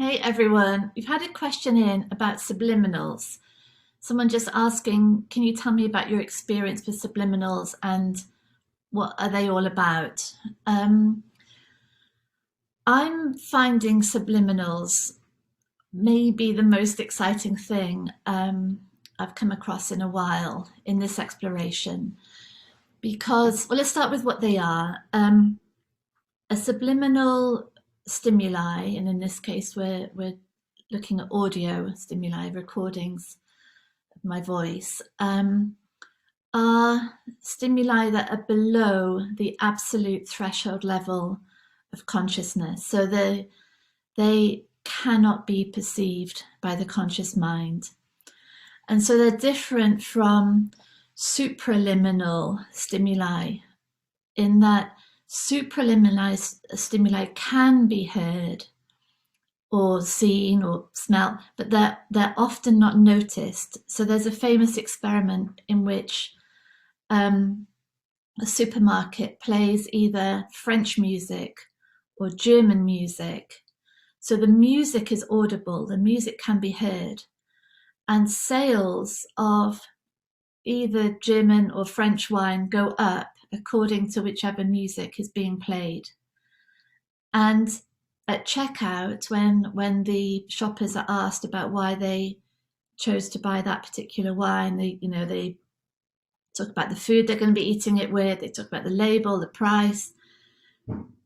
Hey everyone, we've had a question in about subliminals. Someone just asking, can you tell me about your experience with subliminals and what are they all about? Um, I'm finding subliminals maybe the most exciting thing I've come across in a while in this exploration because, well, let's start with what they are. A subliminal stimuli, and in this case, we're looking at audio stimuli, recordings of my voice, are stimuli that are below the absolute threshold level of consciousness. So they cannot be perceived by the conscious mind. And so they're different from supraliminal stimuli in that supraliminal stimuli can be heard or seen or smelt, but they're often not noticed. So there's a famous experiment in which a supermarket plays either French music or German music. So the music is audible, the music can be heard, and sales of either German or French wine go up according to whichever music is being played. And at checkout, when the shoppers are asked about why they chose to buy that particular wine, they talk about the food they're going to be eating it with, they talk about the label, the price.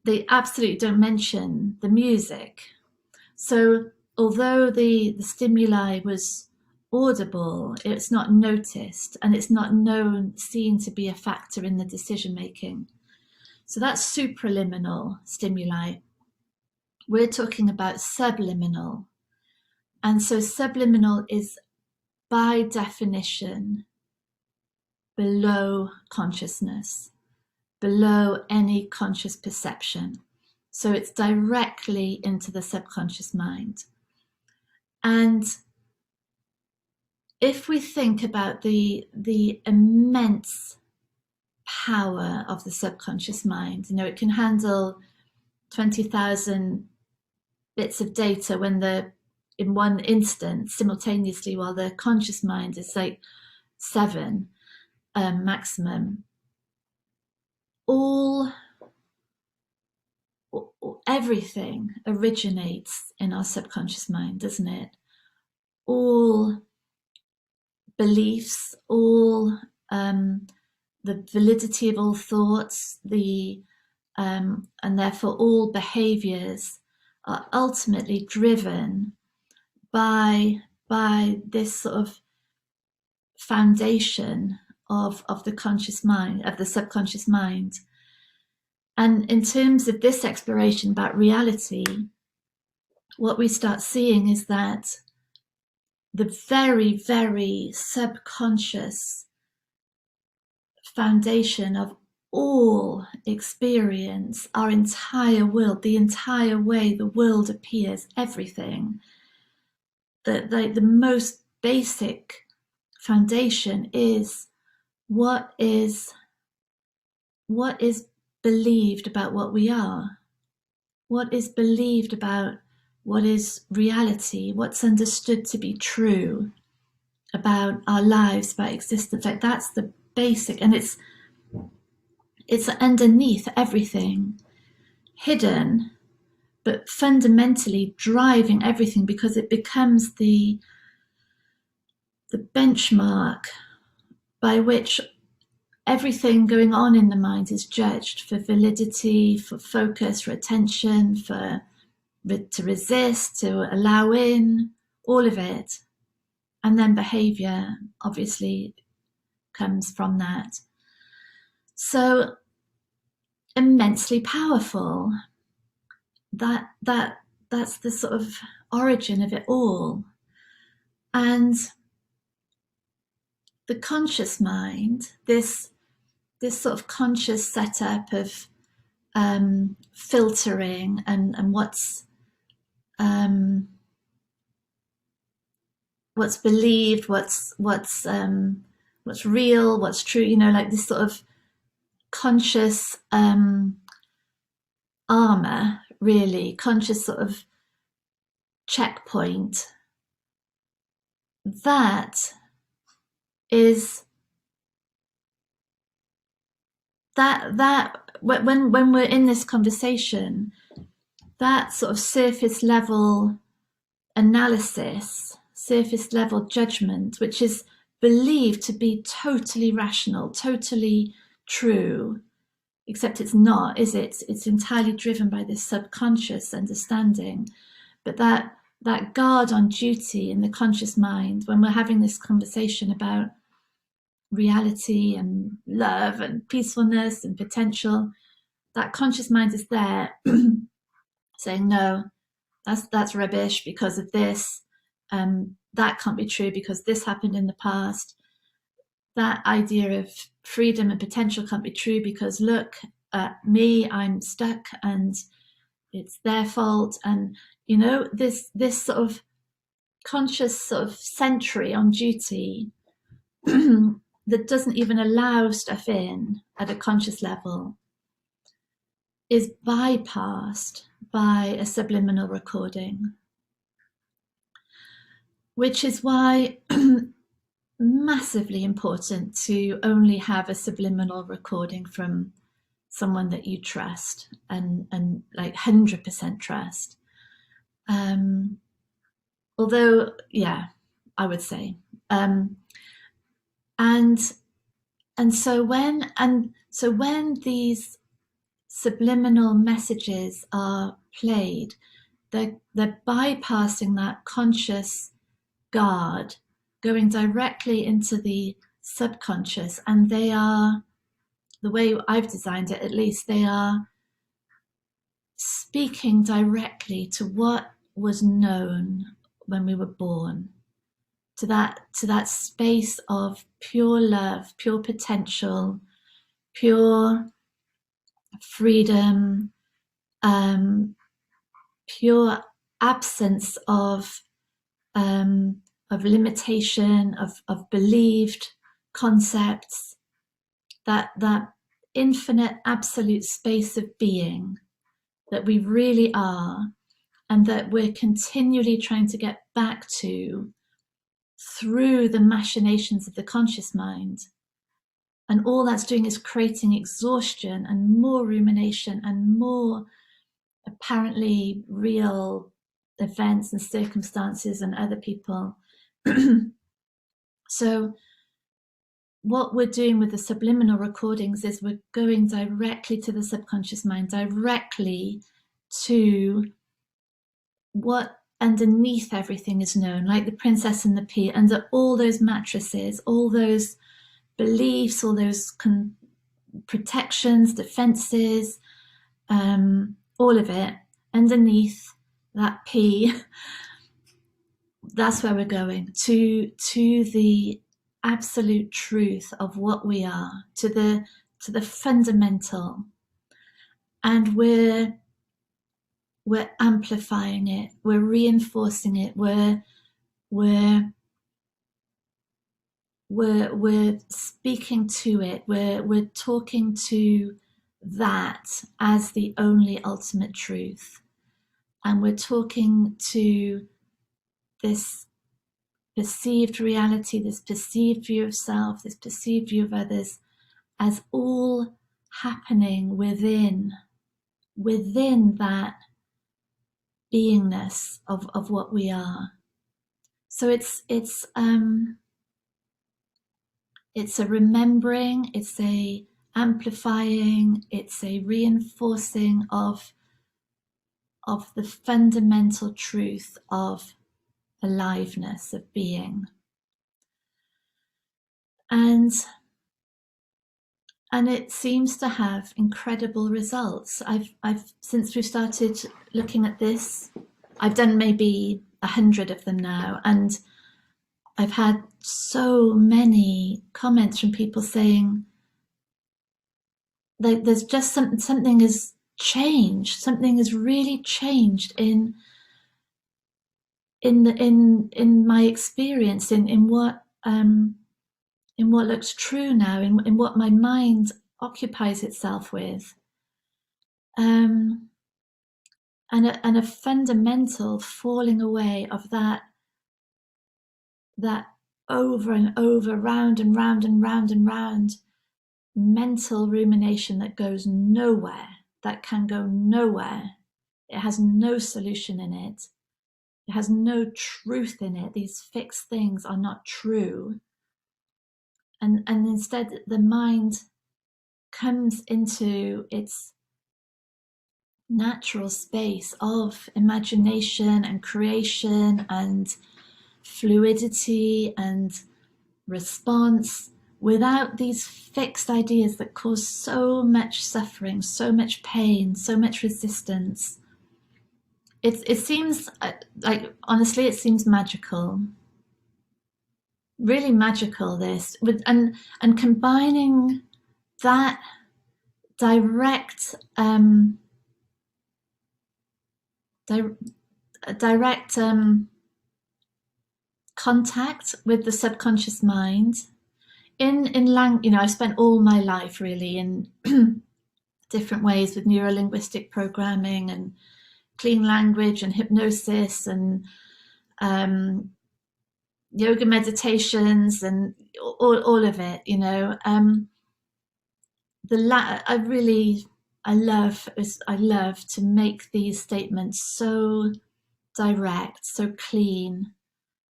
They absolutely don't mention the music. So although the stimuli was audible, it's not noticed and it's not seen to be a factor in the decision making. So that's supraliminal stimuli. We're talking about subliminal. And so subliminal is by definition below consciousness, below any conscious perception. So it's directly into the subconscious mind. And if we think about the immense power of the subconscious mind, it can handle 20,000 bits of data in one instant simultaneously, while the conscious mind is like 7 maximum. Everything originates in our subconscious mind, doesn't it? All beliefs, all the validity of all thoughts, and therefore all behaviors are ultimately driven by this sort of foundation of the conscious mind, of the subconscious mind. And in terms of this exploration about reality, what we start seeing is that the very, very subconscious foundation of all experience, our entire world, the entire way the world appears, everything, the most basic foundation is what is believed about what we are, what is believed about what is reality, what's understood to be true about our lives, about existence. Like that's the basic, and it's underneath everything, hidden, but fundamentally driving everything, because it becomes the benchmark by which everything going on in the mind is judged for validity, for focus, for attention, to resist, to allow in, all of it. And then behavior obviously comes from that. So immensely powerful. That's the sort of origin of it all. And the conscious mind, this sort of conscious setup of filtering and what's believed, what's real, what's true, like this sort of conscious armor, really, conscious sort of checkpoint, that is that when we're in this conversation, that sort of surface level analysis, surface level judgment, which is believed to be totally rational, totally true, except it's not, is it? It's entirely driven by this subconscious understanding. But that guard on duty in the conscious mind, when we're having this conversation about reality and love and peacefulness and potential, that conscious mind is there saying, no, that's rubbish because of this. That can't be true because this happened in the past. That idea of freedom and potential can't be true because look at me, I'm stuck and it's their fault. And you know, this sort of conscious sort of sentry on duty that doesn't even allow stuff in at a conscious level is bypassed by a subliminal recording, which is why massively important to only have a subliminal recording from someone that you trust and like 100% trust. Although, yeah, I would say, and so when these subliminal messages are played, they're bypassing that conscious guard, going directly into the subconscious, and they are, the way I've designed it at least, they are speaking directly to what was known when we were born, to that space of pure love, pure potential, pure freedom, pure absence of limitation, of believed concepts, that infinite absolute space of being that we really are, and that we're continually trying to get back to through the machinations of the conscious mind. And all that's doing is creating exhaustion and more rumination and more apparently real events and circumstances and other people. So what we're doing with the subliminal recordings is we're going directly to the subconscious mind, directly to what underneath everything is known, like the princess and the pea, under all those mattresses, all those beliefs, all those protections, defenses, all of it underneath that pea. That's where we're going, to the absolute truth of what we are, to the fundamental, and we're amplifying it, we're reinforcing it, we're speaking to it, we're talking to that as the only ultimate truth, and we're talking to this perceived reality, this perceived view of self, this perceived view of others, as all happening within that beingness of what we are. So it's a remembering, it's a amplifying, it's a reinforcing of the fundamental truth of aliveness, of being. And it seems to have incredible results. I've since we've started looking at this, I've done maybe 100 of them now, and I've had so many comments from people saying that there's just something has changed, something has really changed in my experience, in what looks true now, in what my mind occupies itself with. And and a fundamental falling away of that over and over, round and round and round and round mental rumination that goes nowhere, that can go nowhere. It has no solution in it. It has no truth in it. These fixed things are not true. And instead, the mind comes into its natural space of imagination and creation and fluidity and response, without these fixed ideas that cause so much suffering, so much pain, so much resistance. It seems like, honestly, it seems magical, really magical, this, with and combining that direct direct contact with the subconscious mind I've spent all my life really in different ways with neuro-linguistic programming and clean language and hypnosis and yoga meditations and all of it, I love to make these statements so direct, so clean,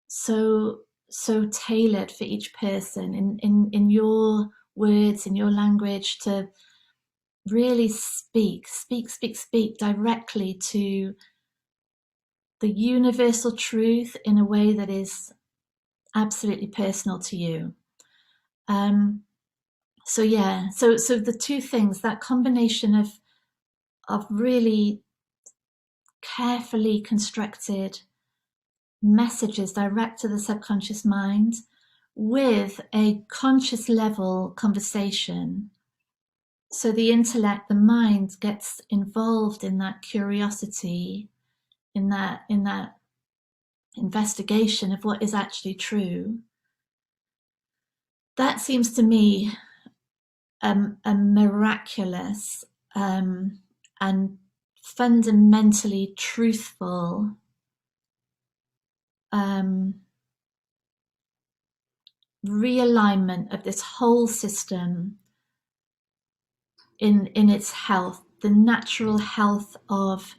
so tailored for each person in your words, in your language, to really speak directly to the universal truth in a way that is absolutely personal to you. So the two things, that combination of really carefully constructed messages direct to the subconscious mind with a conscious level conversation. So the intellect, the mind, gets involved in that curiosity, in that investigation of what is actually true. That seems to me a miraculous and fundamentally truthful realignment of this whole system in its health, the natural health of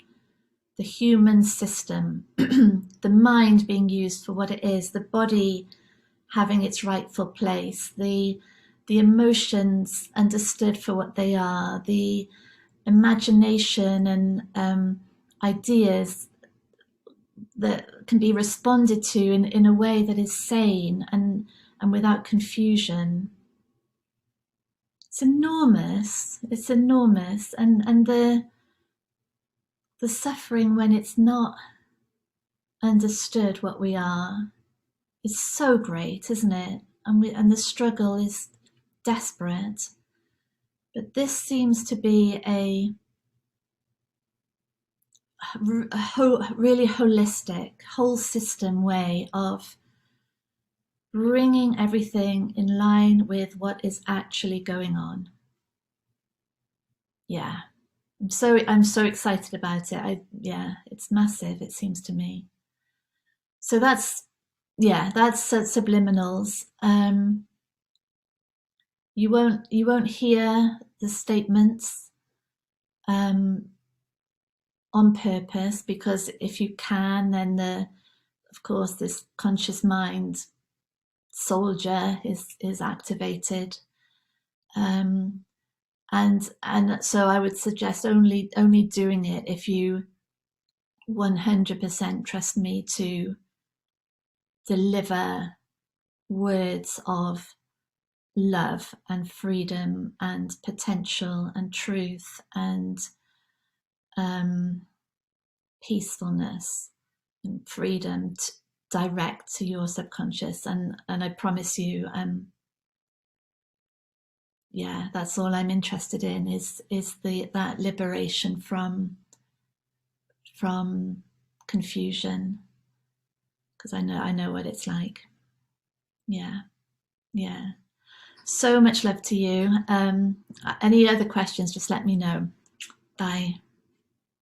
the human system, the mind being used for what it is, the body having its rightful place, the emotions understood for what they are, the imagination and ideas that can be responded to in a way that is sane and without confusion. It's enormous. And the suffering when it's not understood what we are is so great, isn't it? And the struggle is desperate. But this seems to be a really holistic, whole system way of bringing everything in line with what is actually going on. Yeah, I'm so excited about it. It's massive, it seems to me. So that's Subliminals. You won't hear the statements on purpose, because if you can, then of course this conscious mind soldier is activated, and so I would suggest only doing it if you 100% trust me to deliver words of love and freedom and potential and truth and peacefulness and freedom direct to your subconscious, and I promise you, that's all I'm interested in is that liberation from confusion, because I know what it's like. Yeah. So much love to you. Any other questions, just let me know. Bye.